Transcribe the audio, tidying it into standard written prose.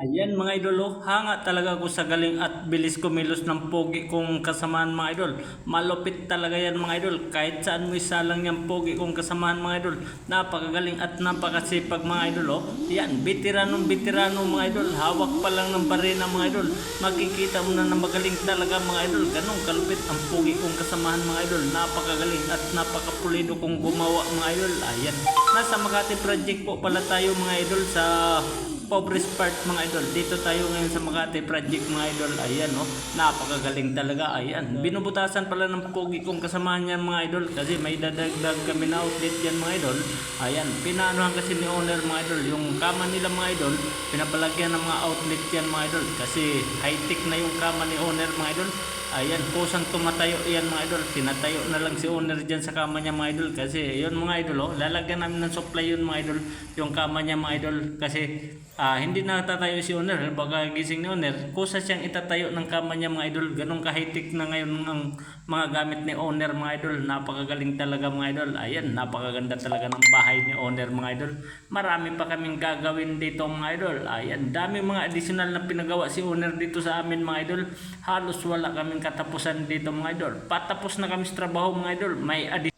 Ayan mga idol, oh, hanga talaga ako sa galing at bilis kumilos ng pogi kong kasamaan mga idol. Malupit talaga yan mga idol. Kahit saan mo isalang yung pogi kong kasamaan mga idol. Napakagaling at napakasipag mga idol. Oh. Yan, veteranong mga idol. Hawak pa lang ng barena mga idol. Makikita mo na magaling talaga mga idol. Ganong kalupit ang pogi kong kasamahan mga idol. Napakagaling at napakapulido kong gumawa mga idol. Ayan, nasa Makati Project po pala tayo mga idol sa Pobres Part mga idol. Dito tayo ngayon sa Makati Project mga idol. Ayan oh, napakagaling talaga. Ayan, binubutasan pala ng pogi kong kasamahan yan mga idol kasi may dadagdag kami na outlet yan mga idol. Ayan, pinaanuhan kasi ni owner mga idol yung kama nila mga idol, pinapalagyan ng mga outlet yan mga idol kasi high tech na yung kama ni owner mga idol. Ayan, kusang tumatayo yan mga idol. Sinatayo na lang si owner dyan sa kama niya mga idol. Kasi yun mga idol, oh, lalagyan namin ng supply yun mga idol. Yung kama niya mga idol. Kasi hindi na tatayo si owner. Baka gising ni owner, kusa siyang itatayo ng kama niya mga idol. Ganun ka-high-tech na ngayon ang mga gamit ni owner mga idol. Napakagaling talaga mga idol. Ayan, napakaganda talaga ng bahay ni owner mga idol. Marami pa kaming gagawin dito mga idol. Ayan, dami mga additional na pinagawa si owner dito sa amin mga idol. Halos wala kaming katapusan dito mga idol. Patapos na kami sa trabaho mga idol. May